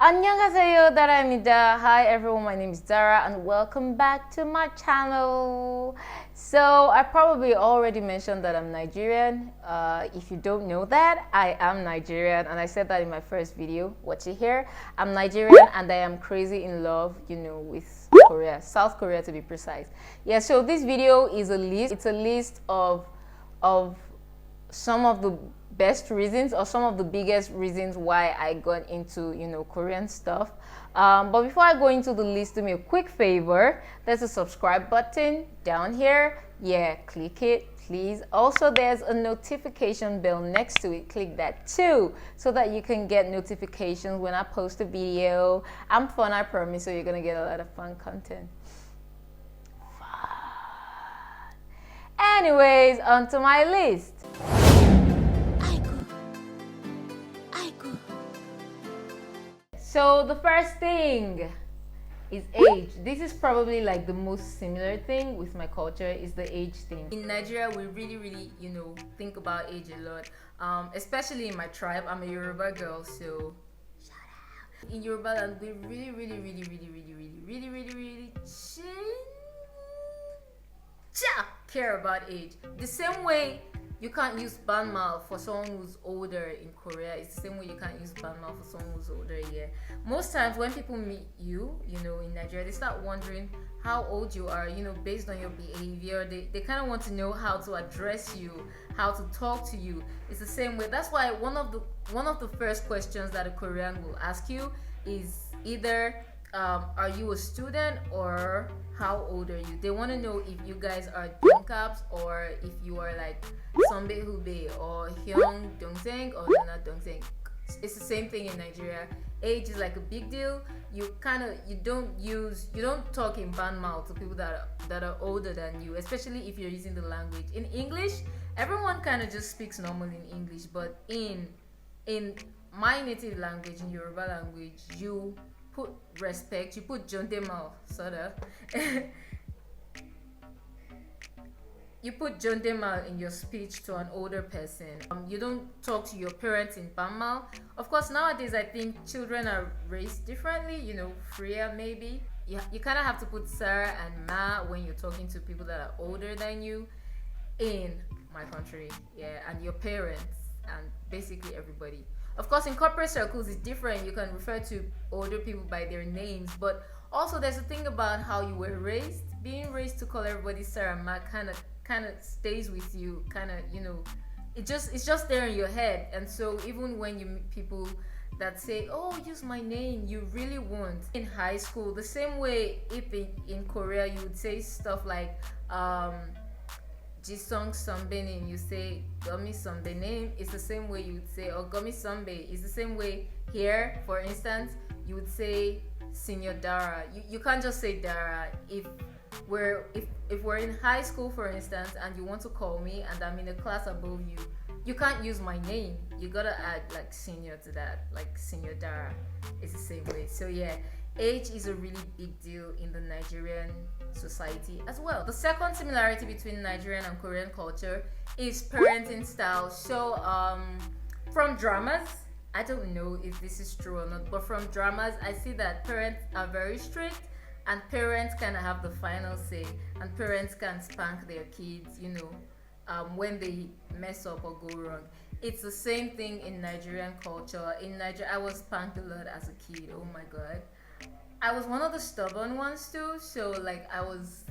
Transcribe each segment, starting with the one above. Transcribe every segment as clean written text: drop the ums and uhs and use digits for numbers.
안녕하세요, Dara입니다. Hi everyone, my name is Dara and welcome back to my channel. So I probably already mentioned that I'm Nigerian. If you don't know that, I am Nigerian and I said that in my first video. What you hear? I'm Nigerian and I am crazy in love, with Korea, South Korea to be precise. Yeah, so this video is a list. It's a list of some of the best reasons or some of the biggest reasons why I got into Korean stuff. But before I go into the list, do me a quick favor. There's a subscribe button down here. Yeah, click it please. Also, there's a notification bell next to it. Click that too so that you can get notifications when I post a video. I'm fun, I promise, so you're gonna get a lot of fun content. Anyways, onto my list. So the first thing is age. This is probably like the most similar thing with my culture is the age thing. In Nigeria, we really, think about age a lot. Especially in my tribe. I'm a Yoruba girl, so shout out. In Yoruba land, we really care about age. The same way you can't use banmal for someone who's older in Korea. It's the same way you can't use banmal for someone who's older here. Most times when people meet you, in Nigeria, they start wondering how old you are, based on your behavior. They kind of want to know how to address you, how to talk to you. It's the same way. That's why one of the first questions that a Korean will ask you is either are you a student or how old are you? They want to know if you guys are dongkaps or if you are like Sombe Hube or Hyung Dongseng or Nana Dongseng. It's the same thing in Nigeria. Age is like a big deal. You don't talk in banmal to people that are older than you, especially if you're using the language. In English, everyone kind of just speaks normal in English, but in my native language, in Yoruba language, you put respect, you put jondemal, sort of. You put jondemal in your speech to an older person. You don't talk to your parents in Pamal. Of course, nowadays I think children are raised differently, freer maybe. You kind of have to put sir and ma when you're talking to people that are older than you in my country. Yeah, and your parents and basically everybody. Of course, in corporate circles, it's different. You can refer to older people by their names, but also there's a thing about how you were raised. Being raised to call everybody sir and ma kind of stays with you. It's just there in your head. And so even when you meet people that say, "Oh, use my name," you really won't. In high school, the same way if in Korea you would say stuff like Jisung Sombenin, you say Gomi Sombenin. It's the same way you would say, or Gomi Sombe. It's the same way here, for instance, you would say Senior Dara. You can't just say Dara. If we're in high school, for instance, and you want to call me and I'm in a class above you, you can't use my name. You gotta add like senior to that, like Senior Dara. It's the same way. So yeah, age is a really big deal in the Nigerian society as well. The second similarity between Nigerian and Korean culture is parenting style. So from dramas, I don't know if this is true or not, but from dramas I see that parents are very strict and parents kind of have the final say, and parents can spank their kids when they mess up or go wrong. It's the same thing in Nigerian culture. In Nigeria, I was spanked a lot as a kid. Oh my god, I was one of the stubborn ones too. So like I was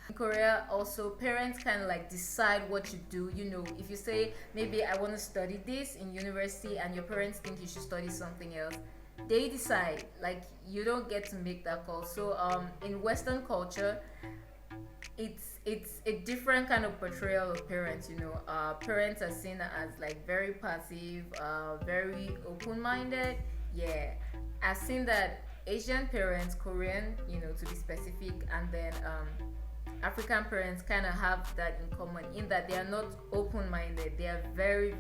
in Korea also, parents kind of like decide what you do. If you say maybe I want to study this in university and your parents think you should study something else, they decide. Like you don't get to make that call. So in Western culture, it's a different kind of portrayal of parents. Parents are seen as like very passive, very open-minded. Yeah, I've seen that Asian parents, Korean, to be specific, and then African parents kind of have that in common in that they are not open-minded. They are very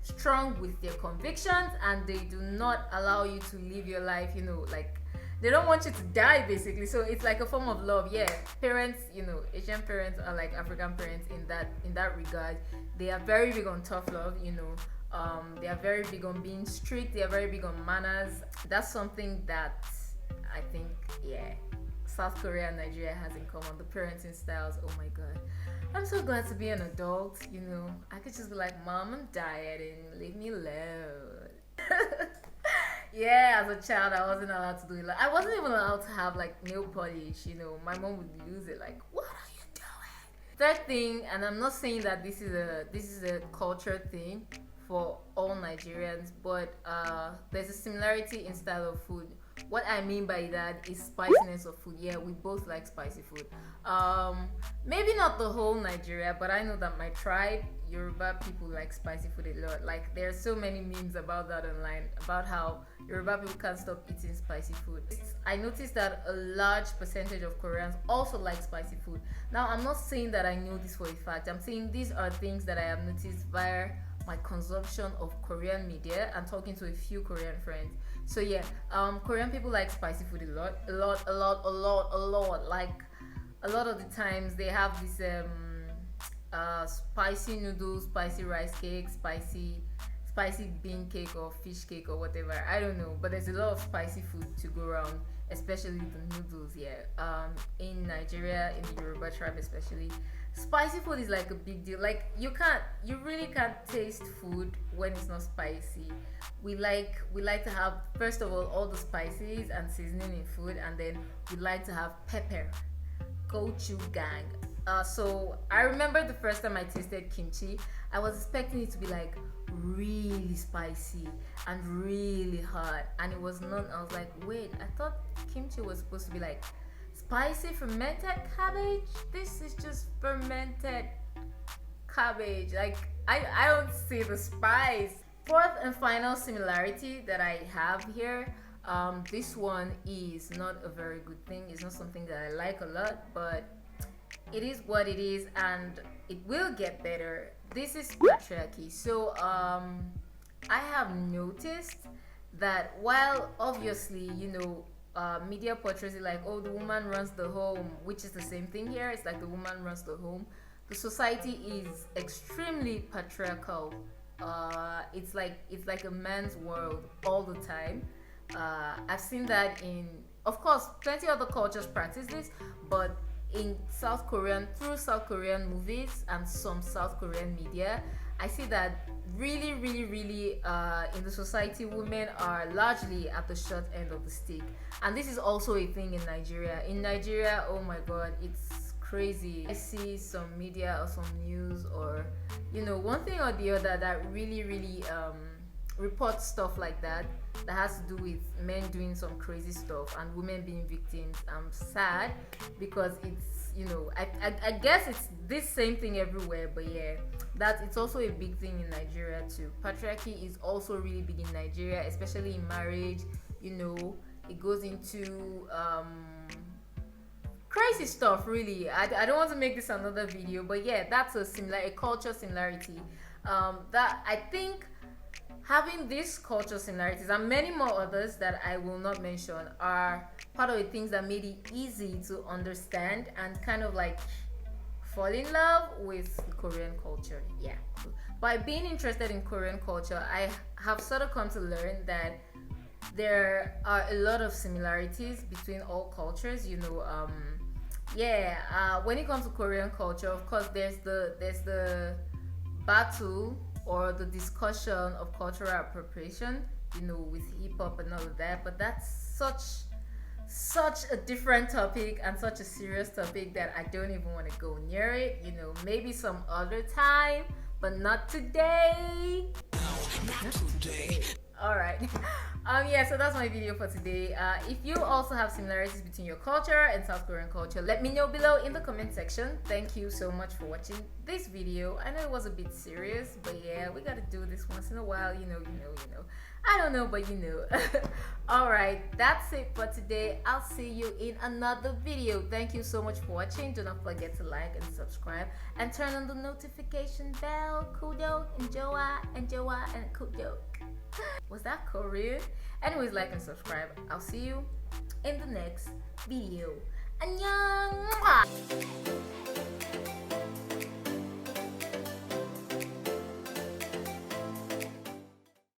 strong with their convictions, and they do not allow you to live your life, like they don't want you to die basically. So it's like a form of love. Yeah, parents, Asian parents are like African parents in that regard. They are very big on tough love. They are very big on being strict. They are very big on manners. That's something that I think, yeah, South Korea and Nigeria has in common. The parenting styles, oh my god. I'm so glad to be an adult, you know. I could just be like, Mom, I'm dieting, leave me alone. Yeah, as a child, I wasn't allowed to do it. Like, I wasn't even allowed to have like nail polish, you know. My mom would lose it, like, what are you doing? Third thing, and I'm not saying that this is a culture thing for all Nigerians, but there's a similarity in style of food. What I mean by that is spiciness of food. Yeah, we both like spicy food. Maybe not the whole Nigeria, but I know that my tribe, Yoruba people, like spicy food a lot. Like there are so many memes about that online, about how Yoruba people can't stop eating spicy food. I noticed that a large percentage of Koreans also like spicy food. Now, I'm not saying that I know this for a fact. I'm saying these are things that I have noticed via my consumption of Korean media and talking to a few Korean friends. So yeah, Korean people like spicy food a lot. Like a lot of the times they have this spicy noodles, spicy rice cake, spicy bean cake or fish cake or whatever. I don't know, but there's a lot of spicy food to go around, especially the noodles. Yeah, in Nigeria, in the Yoruba tribe especially, spicy food is like a big deal. Like you really can't taste food when it's not spicy. We like to have, first of all the spices and seasoning in food, and then we like to have pepper. Gochu gang. So I remember the first time I tasted kimchi, I was expecting it to be like really spicy and really hot, and it was not. I was like, wait, I thought kimchi was supposed to be like spicy fermented cabbage. This is just fermented cabbage. Like I don't see the spice. Fourth and final similarity that I have here, this one is not a very good thing. It's not something that I like a lot, but it is what it is, and it will get better. This is patriarchy. So I have noticed that while obviously, you know, media portrays it like, oh, the woman runs the home, which is the same thing here. It's like the woman runs the home. The society is extremely patriarchal. It's like a man's world all the time. I've seen that in, of course, plenty other cultures practice this, but in through South Korean movies and some South Korean media, I see that really in the society, women are largely at the short end of the stick. And this is also a thing in Nigeria. In Nigeria, oh my god, it's crazy. I see some media or some news or, you know, one thing or the other that really reports stuff like that has to do with men doing some crazy stuff and women being victims. I'm sad because it's, you know, I guess it's this same thing everywhere, but yeah, that it's also a big thing in Nigeria too. Patriarchy is also really big in Nigeria, especially in marriage. You know, it goes into crazy stuff, really. I don't want to make this another video, but yeah, that's a culture similarity that I think having these cultural similarities and many more others that I will not mention are part of the things that made it easy to understand and kind of like fall in love with the Korean culture. Yeah. By being interested in Korean culture, I have sort of come to learn that there are a lot of similarities between all cultures. You know, when it comes to Korean culture, of course, there's the battle or the discussion of cultural appropriation, you know, with hip hop and all of that. But that's such a different topic and such a serious topic that I don't even want to go near it. You know, maybe some other time, but not today. Not today. All right. So that's my video for today. If you also have similarities between your culture and South Korean culture, let me know below in the comment section. Thank you so much for watching this video. I know it was a bit serious, but yeah, we gotta do this once in a while. You know. I don't know, but you know. All right, that's it for today. I'll see you in another video. Thank you so much for watching. Do not forget to like and subscribe and turn on the notification bell. Kudok and Joa and Kudok. Was that Korean? Anyways, like and subscribe. I'll see you in the next video. Annyeong!